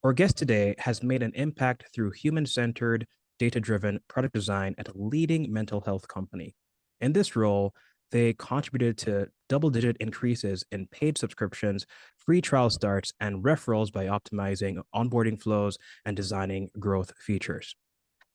Our guest today has made an impact through human-centered, data-driven product design at a leading mental health company. In this role, they contributed to double-digit increases in paid subscriptions, free trial starts, and referrals by optimizing onboarding flows and designing growth features.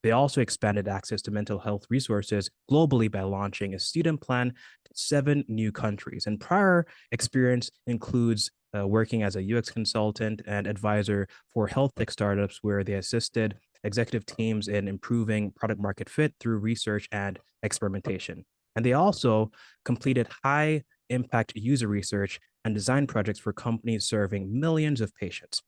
They also expanded access to mental health resources globally by launching a student plan to 7 new countries. And prior experience includes working as a UX consultant and advisor for health tech startups, where they assisted executive teams in improving product market fit through research and experimentation. And they also completed high impact user research and design projects for companies serving millions of patients.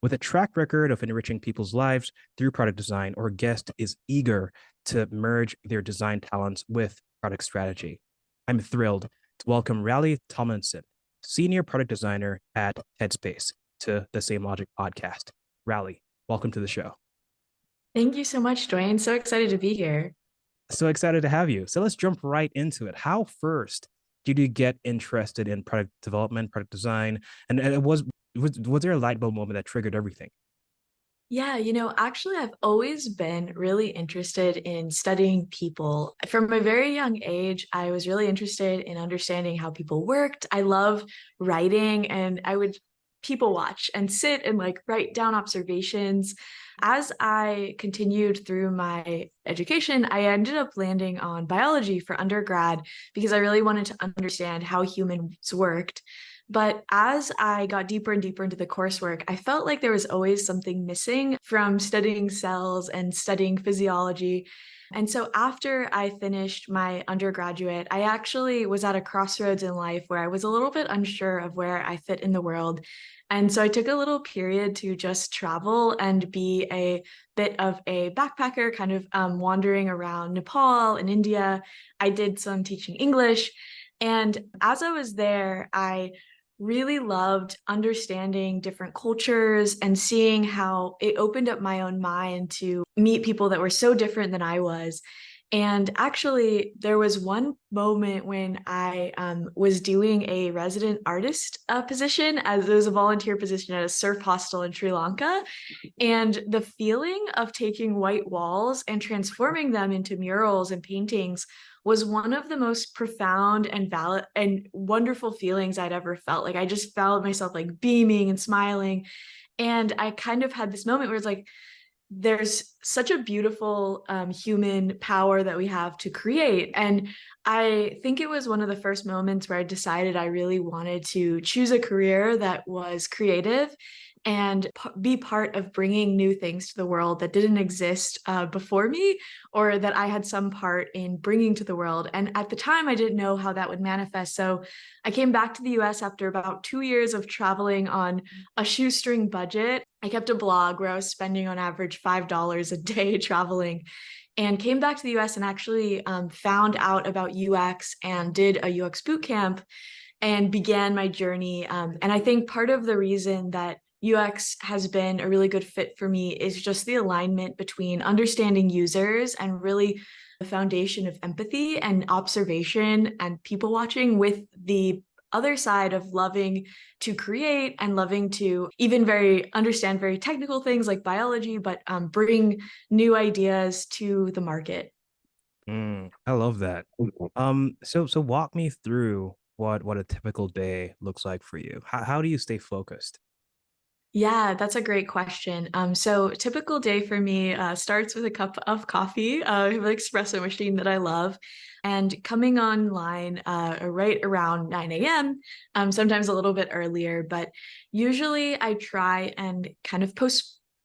With a track record of enriching people's lives through product design, our guest is eager to merge their design talents with product strategy. I'm thrilled to welcome Raleigh Tomlinson, Senior Product Designer at Headspace, to the Samelogic podcast. Raleigh, welcome to the show. Thank you so much, Dwayne. So excited to be here. So excited to have you. So let's jump right into it. How first did you get interested in product development, product design? And was there a light bulb moment that triggered everything? Yeah, actually, I've always been really interested in studying people. From a very young age, I was really interested in understanding how people worked. I love writing, and I would people watch and sit and like write down observations. As I continued through my education, I ended up landing on biology for undergrad because I really wanted to understand how humans worked. But as I got deeper and deeper into the coursework, I felt like there was always something missing from studying cells and studying physiology. And so after I finished my undergraduate, I actually was at a crossroads in life where I was a little bit unsure of where I fit in the world. And so I took a little period to just travel and be a bit of a backpacker, kind of wandering around Nepal and India. I did some teaching English. And as I was there, I really loved understanding different cultures and seeing how it opened up my own mind to meet people that were so different than I was. And actually, there was one moment when I was doing a resident artist position, as it was a volunteer position at a surf hostel in Sri Lanka. And the feeling of taking white walls and transforming them into murals and paintings was one of the most profound and valid and wonderful feelings I'd ever felt. Like I just felt myself like beaming and smiling. And I kind of had this moment where it's like, there's such a beautiful human power that we have to create. And I think it was one of the first moments where I decided I really wanted to choose a career that was creative and be part of bringing new things to the world that didn't exist before me, or that I had some part in bringing to the world. And at the time, I didn't know how that would manifest. So I came back to the US after about 2 years of traveling on a shoestring budget. I kept a blog where I was spending on average $5 a day traveling, and came back to the US and actually found out about UX and did a UX boot camp and began my journey. And I think part of the reason that UX has been a really good fit for me is just the alignment between understanding users and really the foundation of empathy and observation and people watching, with the other side of loving to create and loving to even very understand very technical things like biology, but bring new ideas to the market. I love that. So walk me through what a typical day looks like for you. How do you stay focused? Yeah, that's a great question. So typical day for me starts with a cup of coffee. I have an espresso machine that I love, and coming online right around 9 a.m., sometimes a little bit earlier, but usually I try and kind of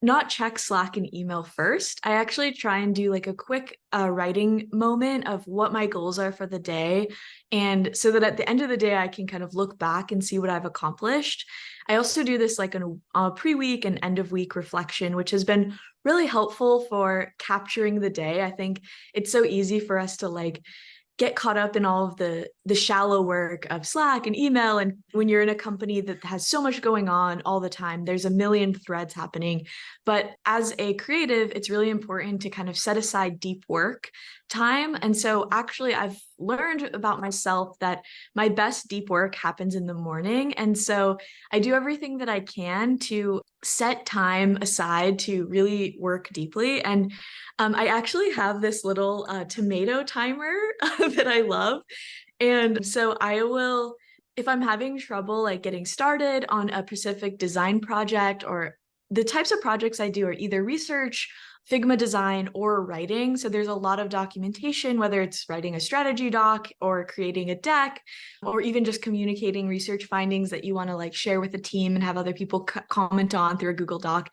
not check Slack and email first. I actually try and do like a quick writing moment of what my goals are for the day. And so that at the end of the day, I can kind of look back and see what I've accomplished. I also do this like a pre-week and end of week reflection, which has been really helpful for capturing the day. I think it's so easy for us to like get caught up in all of the shallow work of Slack and email. And when you're in a company that has so much going on all the time, there's a million threads happening. But as a creative, it's really important to kind of set aside deep work time. And so actually I've learned about myself that my best deep work happens in the morning. And so I do everything that I can to set time aside to really work deeply. And I actually have this little tomato timer that I love. And so I will, if I'm having trouble like getting started on a specific design project, or the types of projects I do are either research, Figma design, or writing. So there's a lot of documentation, whether it's writing a strategy doc or creating a deck, or even just communicating research findings that you want to like share with the team and have other people comment on through a Google Doc.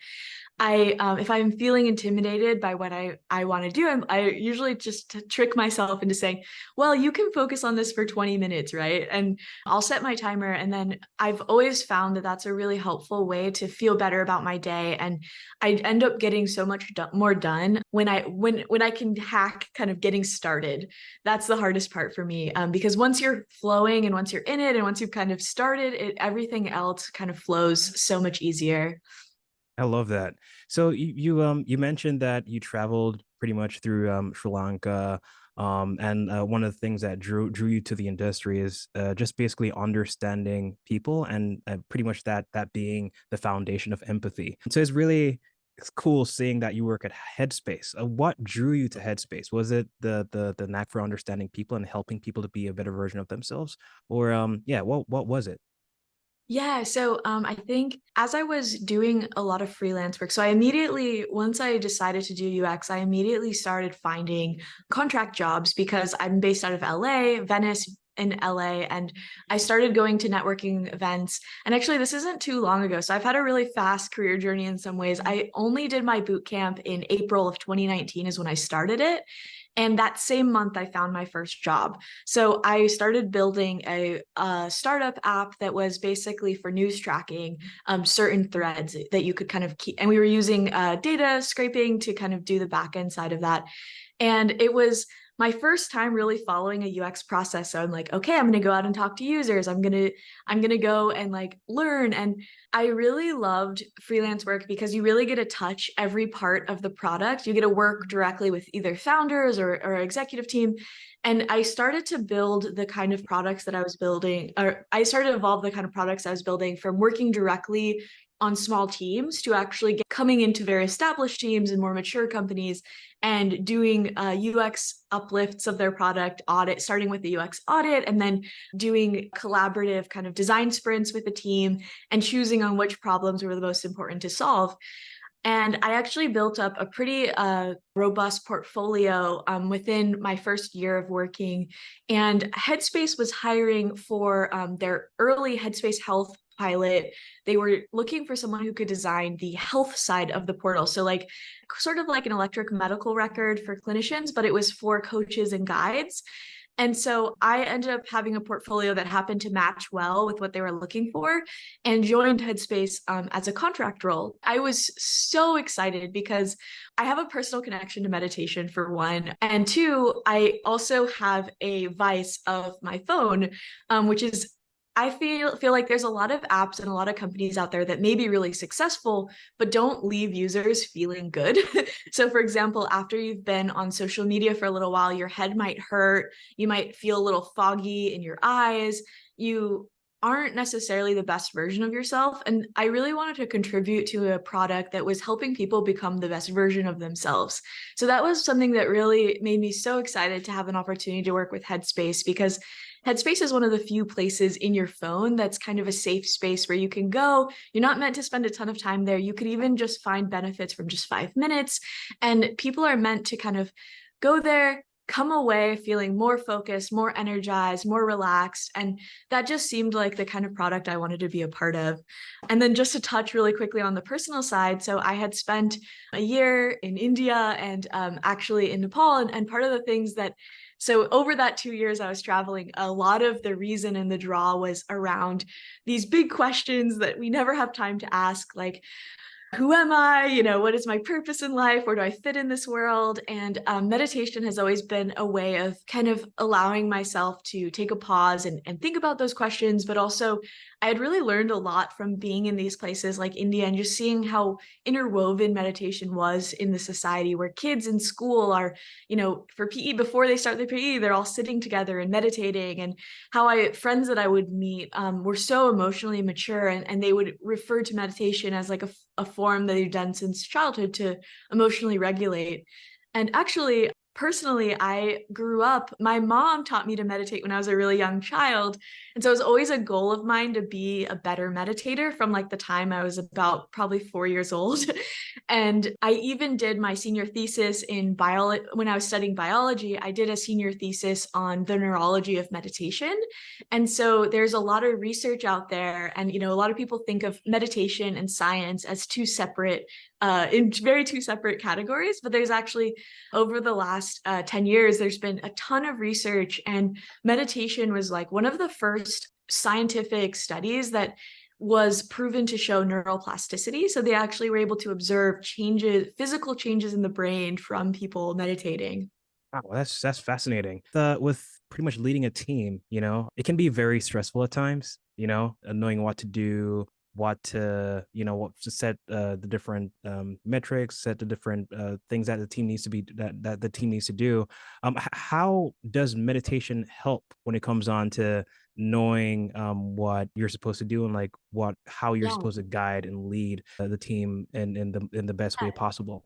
If I'm feeling intimidated by what I want to do, I usually just trick myself into saying, well, you can focus on this for 20 minutes, right? And I'll set my timer. And then I've always found that that's a really helpful way to feel better about my day. And I end up getting so much more done when I can hack kind of getting started. That's the hardest part for me, because once you're flowing and once you're in it and once you've kind of started it, everything else kind of flows so much easier. I love that. So you mentioned that you traveled pretty much through Sri Lanka, and one of the things that drew you to the industry is just basically understanding people, and pretty much that being the foundation of empathy. So it's cool seeing that you work at Headspace. What drew you to Headspace? Was it the knack for understanding people and helping people to be a better version of themselves, or yeah, what was it? Yeah, so I think as I was doing a lot of freelance work, so I immediately, once I decided to do UX, I immediately started finding contract jobs because I'm based out of LA, Venice in LA, and I started going to networking events. And actually, this isn't too long ago. So I've had a really fast career journey in some ways. I only did my boot camp in April of 2019 is when I started it. And that same month, I found my first job. So I started building a startup app that was basically for news tracking certain threads that you could kind of keep. And we were using data scraping to kind of do the back end side of that. And it was my first time really following a UX process. So I'm like, okay, I'm going to go out and talk to users. I'm going to go and like learn. And I really loved freelance work because you really get to touch every part of the product. You get to work directly with either founders or executive team. And I started to build the kind of products that I was building, or I started to evolve the kind of products I was building from working directly on small teams to actually coming into very established teams and more mature companies and doing UX uplifts of their product audit, starting with the UX audit and then doing collaborative kind of design sprints with the team and choosing on which problems were the most important to solve. And I actually built up a pretty robust portfolio within my first year of working. And Headspace was hiring for their early Headspace Health pilot. They were looking for someone who could design the health side of the portal. So like sort of like an electric medical record for clinicians, but it was for coaches and guides. And so I ended up having a portfolio that happened to match well with what they were looking for and joined Headspace as a contract role. I was so excited because I have a personal connection to meditation for one. And two, I also have a vice of my phone, which is I feel like there's a lot of apps and a lot of companies out there that may be really successful, but don't leave users feeling good. So for example, after you've been on social media for a little while, your head might hurt, you might feel a little foggy in your eyes, you aren't necessarily the best version of yourself. And I really wanted to contribute to a product that was helping people become the best version of themselves. So that was something that really made me so excited to have an opportunity to work with Headspace, because Headspace is one of the few places in your phone that's kind of a safe space where you can go. You're not meant to spend a ton of time there. You could even just find benefits from just 5 minutes. And people are meant to kind of go there, come away feeling more focused, more energized, more relaxed. And that just seemed like the kind of product I wanted to be a part of. And then just to touch really quickly on the personal side. So I had spent a year in India and actually in Nepal. And part of the things that so over that 2 years I was traveling, a lot of the reason and the draw was around these big questions that we never have time to ask, like, who am I? What is my purpose in life? Where do I fit in this world? And meditation has always been a way of kind of allowing myself to take a pause and think about those questions. But also, I had really learned a lot from being in these places like India and just seeing how interwoven meditation was in the society where kids in school are, for PE, before they start their PE, they're all sitting together and meditating. And how friends that I would meet were so emotionally mature, and they would refer to meditation as like a form that they've done since childhood to emotionally regulate. And actually, personally, I grew up, my mom taught me to meditate when I was a really young child. And so it was always a goal of mine to be a better meditator from like the time I was about probably 4 years old. And I even did my senior thesis in biology. When I was studying biology, I did a senior thesis on the neurology of meditation. And so there's a lot of research out there. And, a lot of people think of meditation and science as two separate, in very two separate categories. But there's actually, over the last 10 years, there's been a ton of research, and meditation was like one of the first scientific studies that was proven to show neuroplasticity. So they actually were able to observe changes, physical changes in the brain from people meditating. Wow, that's fascinating. With pretty much leading a team, it can be very stressful at times, knowing what to do, what to set the different metrics, set the different things that the team needs to be that the team needs to do. How does meditation help when it comes on to knowing what you're supposed to do and like how you're Yeah. supposed to guide and lead the team in the best way possible?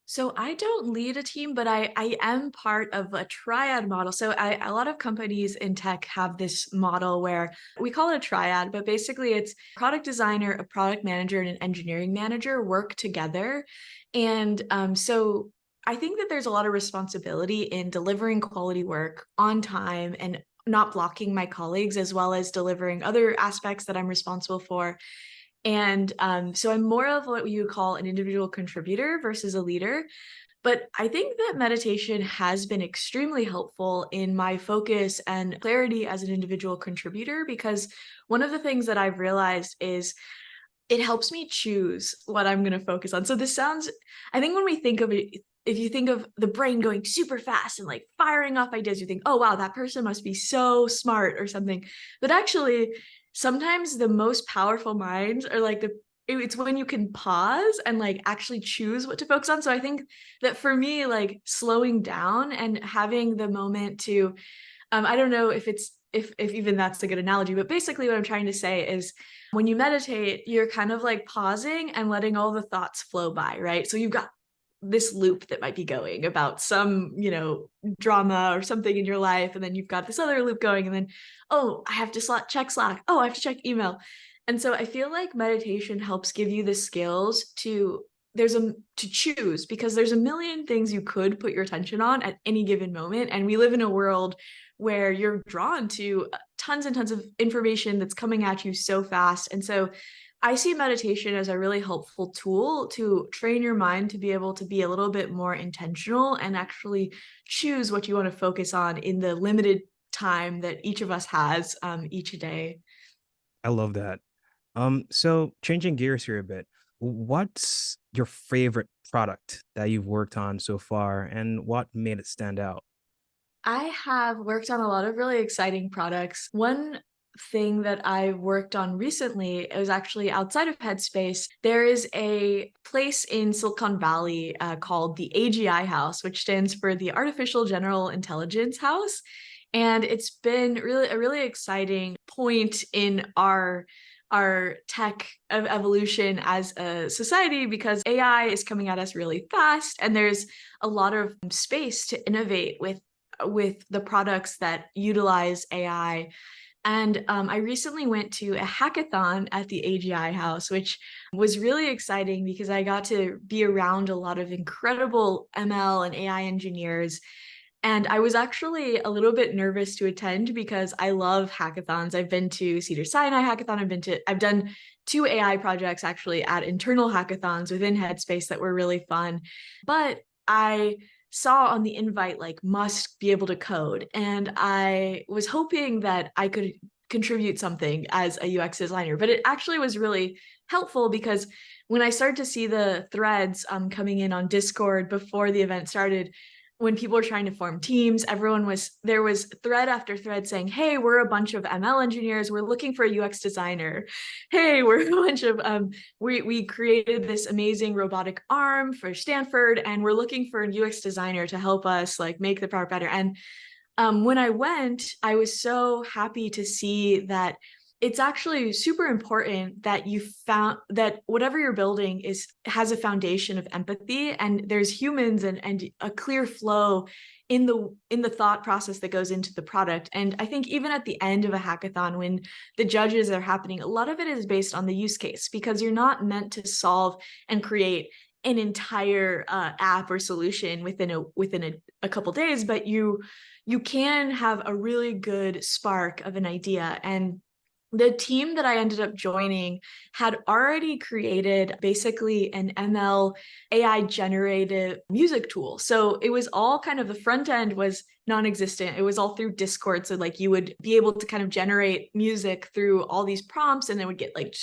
So I don't lead a team, but I am part of a triad model. So a lot of companies in tech have this model where we call it a triad, but basically it's product designer, a product manager, and an engineering manager work together. And so I think that there's a lot of responsibility in delivering quality work on time and not blocking my colleagues, as well as delivering other aspects that I'm responsible for. And so I'm more of what you would call an individual contributor versus a leader. But I think that meditation has been extremely helpful in my focus and clarity as an individual contributor, because one of the things that I've realized is it helps me choose what I'm going to focus on. So this sounds, I think when we think of it, if you think of the brain going super fast and like firing off ideas, you think, oh, wow, that person must be so smart or something. But actually, sometimes the most powerful minds are like it's when you can pause and like actually choose what to focus on. So I think that for me, like slowing down and having the moment to, I don't know if it's, if even that's a good analogy, but basically what I'm trying to say is when you meditate, you're kind of like pausing and letting all the thoughts flow by, right? So you've got this loop that might be going about some, drama or something in your life. And then you've got this other loop going. And then, oh, I have to check Slack. Oh, I have to check email. And so I feel like meditation helps give you the skills to choose, because there's a million things you could put your attention on at any given moment. And we live in a world where you're drawn to tons and tons of information that's coming at you so fast. And so I see meditation as a really helpful tool to train your mind to be able to be a little bit more intentional and actually choose what you want to focus on in the limited time that each of us has each day. I love that. So changing gears here a bit, what's your favorite product that you've worked on so far, and what made it stand out? I have worked on a lot of really exciting products. One thing that I worked on recently, it was actually outside of Headspace. There is a place in Silicon Valley called the AGI House, which stands for the Artificial General Intelligence House. And it's been really a really exciting point in our tech evolution as a society, because AI is coming at us really fast, and there's a lot of space to innovate with the products that utilize AI. And I recently went to a hackathon at the AGI House, which was really exciting because I got to be around a lot of incredible ML and AI engineers. And I was actually a little bit nervous to attend because I love hackathons. I've been to Cedar Sinai hackathon. I've done two AI projects actually at internal hackathons within Headspace that were really fun. But I saw on the invite like must be able to code, and I was hoping that I could contribute something as a UX designer. But it actually was really helpful because when I started to see the threads coming in on Discord before the event started, when people were trying to form teams, there was thread after thread saying, "Hey, we're a bunch of ML engineers. We're looking for a UX designer. Hey, we're a bunch of we created this amazing robotic arm for Stanford, and we're looking for a UX designer to help us like make the product better." And when I went, I was so happy to see that it's actually super important that you found that whatever you're building is has a foundation of empathy, and there's humans and a clear flow in the thought process that goes into the product. And I think even at the end of a hackathon, when the judges are happening, a lot of it is based on the use case, because you're not meant to solve and create an entire app or solution within a couple days, but you can have a really good spark of an idea. And the team that I ended up joining had already created basically an ML AI generated music tool. So it was all kind of, the front end was non-existent. It was all through Discord. So like you would be able to kind of generate music through all these prompts, and it would get like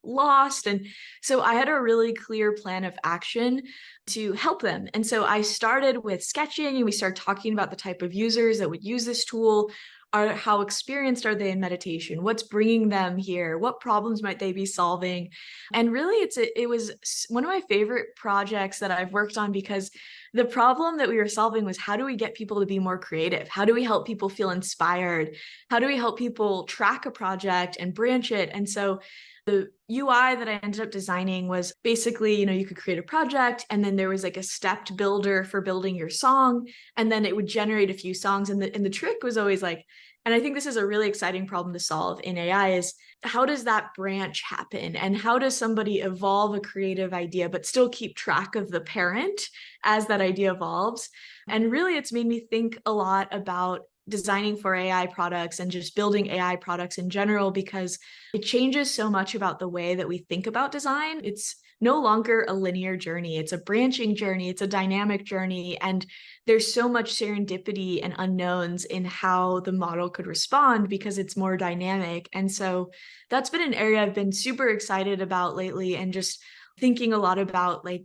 lost. And so I had a really clear plan of action to help them. And so I started with sketching, and we started talking about the type of users that would use this tool. How experienced are they in meditation? What's bringing them here? What problems might they be solving? And really, it was one of my favorite projects that I've worked on, because the problem that we were solving was, how do we get people to be more creative? How do we help people feel inspired? How do we help people track a project and branch it? And so the UI that I ended up designing was basically, you could create a project, and then there was like a stepped builder for building your song, and then it would generate a few songs. And the trick was always like, and I think this is a really exciting problem to solve in AI, is how does that branch happen? And how does somebody evolve a creative idea, but still keep track of the parent as that idea evolves? And really, it's made me think a lot about designing for AI products and just building AI products in general, because it changes so much about the way that we think about design. It's no longer a linear journey. It's a branching journey. It's a dynamic journey. And there's so much serendipity and unknowns in how the model could respond, because it's more dynamic. And so that's been an area I've been super excited about lately, and just thinking a lot about like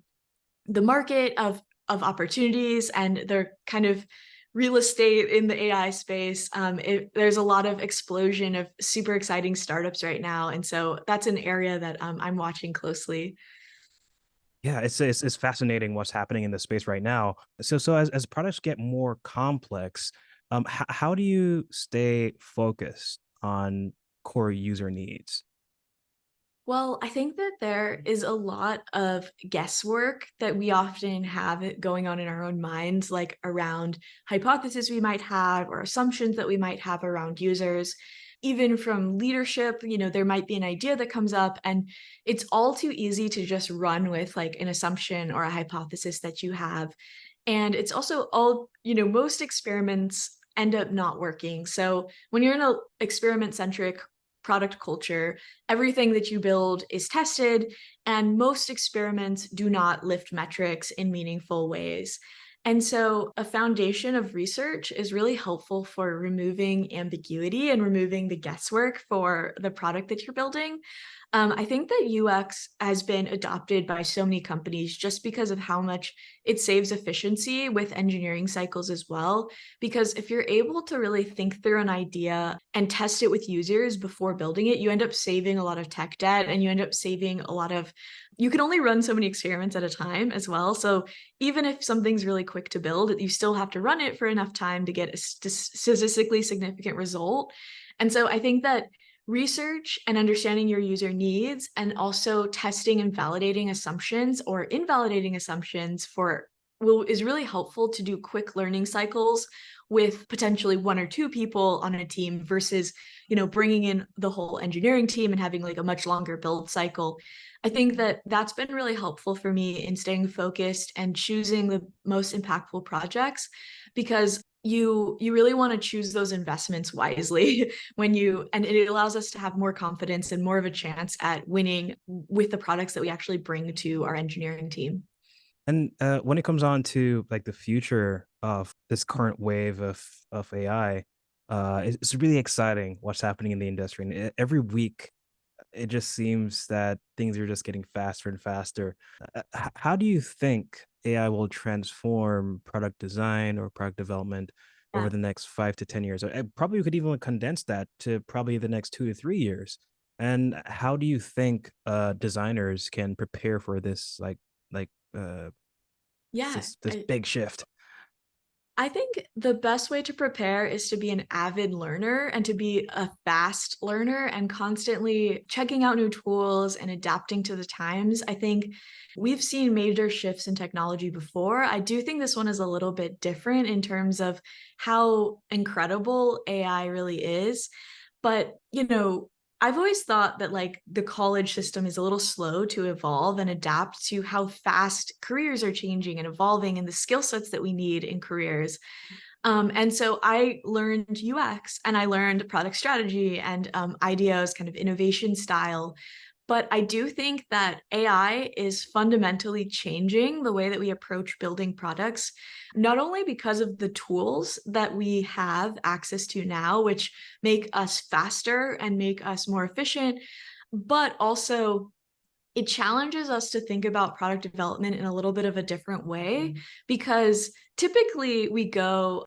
the market of opportunities and their kind of real estate in the AI space. There's a lot of explosion of super exciting startups right now. And so that's an area that I'm watching closely. Yeah, it's fascinating what's happening in the space right now. So as products get more complex, how do you stay focused on core user needs? Well, I think that there is a lot of guesswork that we often have it going on in our own minds, like around hypotheses we might have or assumptions that we might have around users. Even from leadership, there might be an idea that comes up, and it's all too easy to just run with like an assumption or a hypothesis that you have. And it's also all, most experiments end up not working. So when you're in an experiment centric product culture, everything that you build is tested, and most experiments do not lift metrics in meaningful ways. And so a foundation of research is really helpful for removing ambiguity and removing the guesswork for the product that you're building. I think that UX has been adopted by so many companies just because of how much it saves efficiency with engineering cycles as well. Because if you're able to really think through an idea and test it with users before building it, you end up saving a lot of tech debt, and you end up saving a lot of, you can only run so many experiments at a time as well. So even if something's really quick to build, you still have to run it for enough time to get a statistically significant result. And so I think that research and understanding your user needs, and also testing and validating assumptions or invalidating assumptions is really helpful to do quick learning cycles with potentially one or two people on a team versus, bringing in the whole engineering team and having like a much longer build cycle. I think that that's been really helpful for me in staying focused and choosing the most impactful projects, because you really want to choose those investments wisely and it allows us to have more confidence and more of a chance at winning with the products that we actually bring to our engineering team. And when it comes on to like the future of this current wave of AI, it's really exciting what's happening in the industry. And every week it just seems that things are just getting faster and faster. How do you think AI will transform product design or product development over Yeah. the next 5 to 10 years? Probably we could even condense that to probably the next 2 to 3 years. And how do you think designers can prepare for this like Yeah. this big shift? I think the best way to prepare is to be an avid learner and to be a fast learner and constantly checking out new tools and adapting to the times. I think we've seen major shifts in technology before. I do think this one is a little bit different in terms of how incredible AI really is. But, I've always thought that like the college system is a little slow to evolve and adapt to how fast careers are changing and evolving and the skill sets that we need in careers. And so I learned UX and I learned product strategy and ideas, kind of innovation style. But I do think that AI is fundamentally changing the way that we approach building products, not only because of the tools that we have access to now, which make us faster and make us more efficient, but also it challenges us to think about product development in a little bit of a different way because typically we go,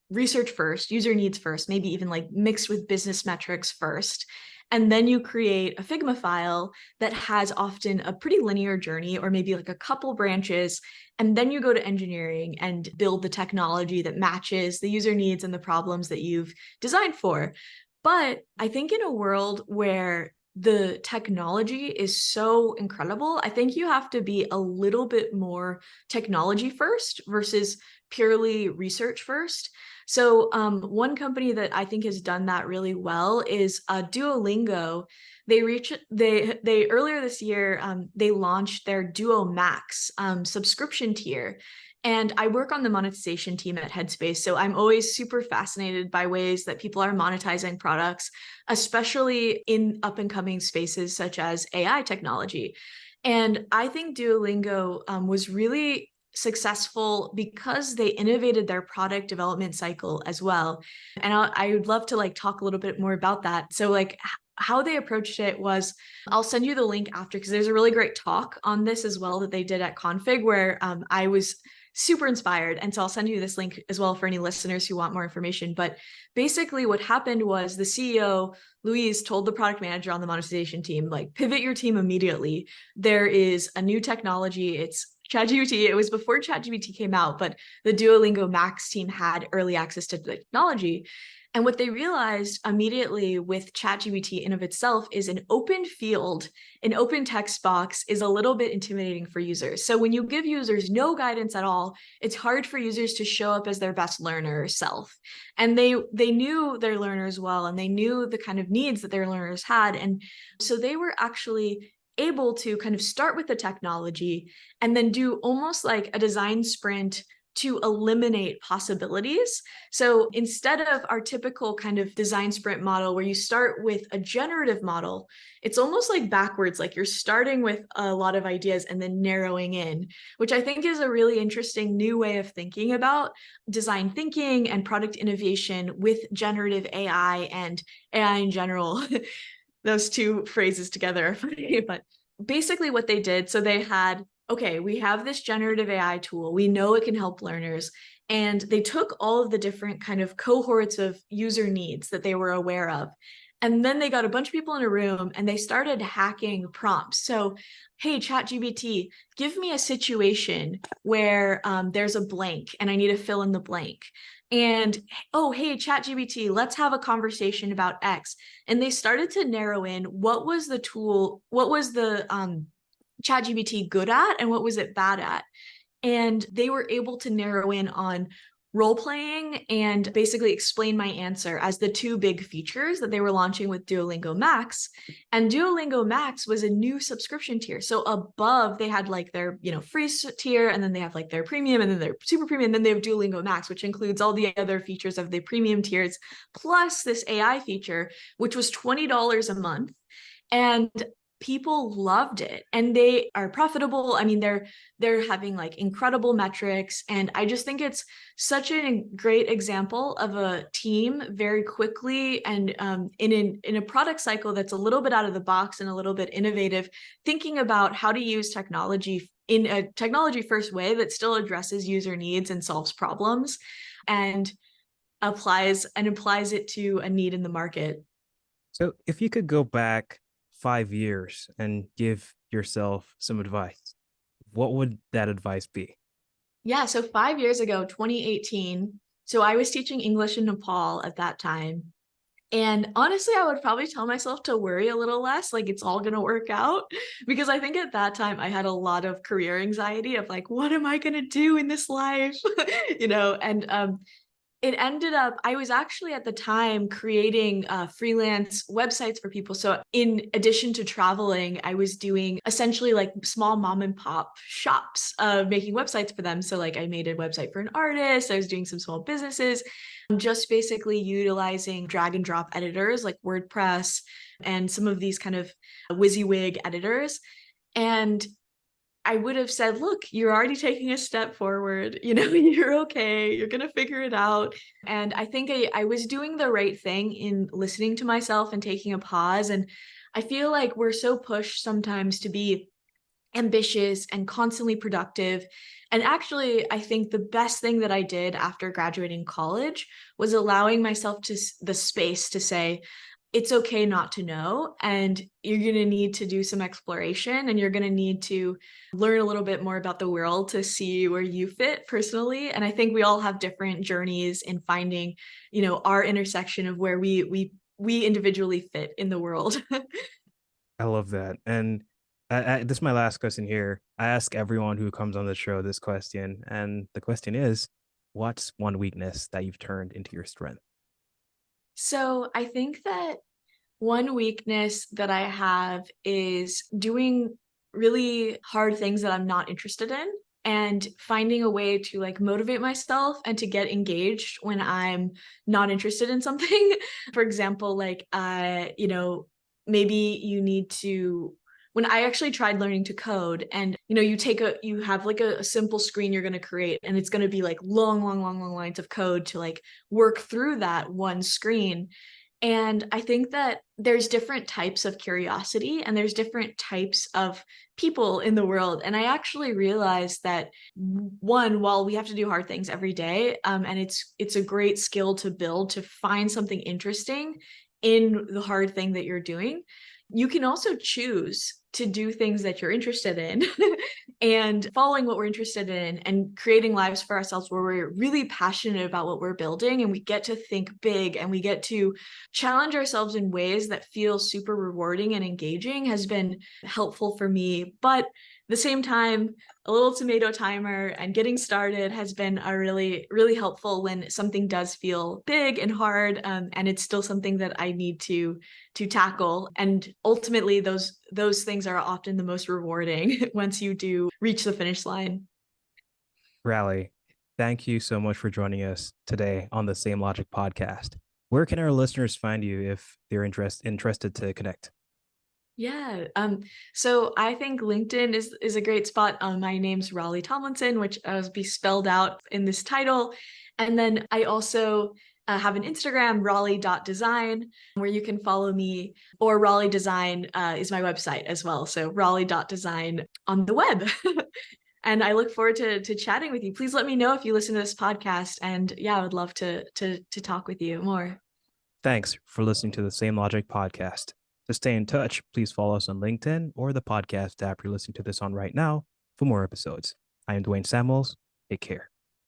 research first, user needs first, maybe even like mixed with business metrics first. And then you create a Figma file that has often a pretty linear journey or maybe like a couple branches. And then you go to engineering and build the technology that matches the user needs and the problems that you've designed for. But I think in a world where the technology is so incredible, I think you have to be a little bit more technology first versus purely research first. So one company that I think has done that really well is Duolingo. They earlier this year they launched their Duo Max subscription tier. And I work on the monetization team at Headspace. So I'm always super fascinated by ways that people are monetizing products, especially in up and coming spaces such as AI technology. And I think Duolingo was really successful because they innovated their product development cycle as well. And I would love to like talk a little bit more about that. So like how they approached it was, I'll send you the link after because there's a really great talk on this as well that they did at Config where I was super inspired. And so I'll send you this link as well for any listeners who want more information. But basically what happened was the CEO, Louise, told the product manager on the monetization team, like pivot your team immediately. There is a new technology. It's ChatGPT. It was before ChatGPT came out, but the Duolingo Max team had early access to the technology. And what they realized immediately with ChatGPT in of itself is an open field, an open text box is a little bit intimidating for users. So when you give users no guidance at all, it's hard for users to show up as their best learner self. And they knew their learners well, and they knew the kind of needs that their learners had. And so they were actually able to kind of start with the technology and then do almost like a design sprint to eliminate possibilities. So instead of our typical kind of design sprint model where you start with a generative model, it's almost like backwards, like you're starting with a lot of ideas and then narrowing in, which I think is a really interesting new way of thinking about design thinking and product innovation with generative AI and AI in general. Those two phrases together are funny, but basically what they did, so they had, okay, we have this generative AI tool. We know it can help learners. And they took all of the different kind of cohorts of user needs that they were aware of. And then they got a bunch of people in a room and they started hacking prompts. So, hey, ChatGPT, give me a situation where there's a blank and I need to fill in the blank. And oh, hey, ChatGPT, let's have a conversation about X. And they started to narrow in what was the tool, what was the ChatGPT good at and what was it bad at. And they were able to narrow in on role playing and basically explain my answer as the two big features that they were launching with Duolingo Max. And Duolingo Max was a new subscription tier. So above they had like their, free tier, and then they have like their premium, and then their super premium, and then they have Duolingo Max, which includes all the other features of the premium tiers, plus this AI feature, which was $20 a month. And people loved it and they are profitable. I mean, they're having like incredible metrics. And I just think it's such a great example of a team very quickly and in a product cycle that's a little bit out of the box and a little bit innovative, thinking about how to use technology in a technology first way that still addresses user needs and solves problems and applies it to a need in the market. So if you could go back 5 years and give yourself some advice, what would that advice be? Yeah, so 5 years ago, 2018, so I was teaching English in Nepal at that time. And honestly, I would probably tell myself to worry a little less, like it's all going to work out. Because I think at that time I had a lot of career anxiety of like, what am I going to do in this life? And it ended up, I was actually at the time creating freelance websites for people. So in addition to traveling, I was doing essentially like small mom and pop shops, making websites for them. So like I made a website for an artist, I was doing some small businesses, just basically utilizing drag and drop editors like WordPress and some of these kind of WYSIWYG editors. And I would have said, look, you're already taking a step forward. You're okay. You're going to figure it out. And I think I was doing the right thing in listening to myself and taking a pause. And I feel like we're so pushed sometimes to be ambitious and constantly productive. And actually, I think the best thing that I did after graduating college was allowing myself to the space to say, it's okay not to know. And you're going to need to do some exploration and you're going to need to learn a little bit more about the world to see where you fit personally. And I think we all have different journeys in finding, our intersection of where we individually fit in the world. I love that. And this is my last question here. I ask everyone who comes on the show this question. And the question is, what's one weakness that you've turned into your strength? So I think that one weakness that I have is doing really hard things that I'm not interested in and finding a way to like motivate myself and to get engaged when I'm not interested in something. For example, like maybe you need to when I actually tried learning to code and you have like a simple screen you're going to create and it's going to be like long lines of code to like work through that one screen. And I think that there's different types of curiosity and there's different types of people in the world. And I actually realized that one, while we have to do hard things every day, and it's a great skill to build to find something interesting in the hard thing that you're doing, you can also choose to do things that you're interested in and following what we're interested in and creating lives for ourselves where we're really passionate about what we're building and we get to think big and we get to challenge ourselves in ways that feel super rewarding and engaging has been helpful for me. But at the same time, a little tomato timer and getting started has been a really, really helpful when something does feel big and hard, and it's still something that I need to tackle. And ultimately, those things are often the most rewarding once you do reach the finish line. Raleigh, thank you so much for joining us today on the Samelogic podcast. Where can our listeners find you if they're interested to connect? Yeah. So I think LinkedIn is a great spot. My name's Raleigh Tomlinson, which will be spelled out in this title. And then I also have an Instagram, Raleigh.design, where you can follow me, or Raleigh Design is my website as well. So Raleigh.design on the web. And I look forward to chatting with you. Please let me know if you listen to this podcast. And yeah, I would love to talk with you more. Thanks for listening to the Samelogic podcast. To stay in touch, please follow us on LinkedIn or the podcast app you're listening to this on right now for more episodes. I am Dwayne Samuels. Take care.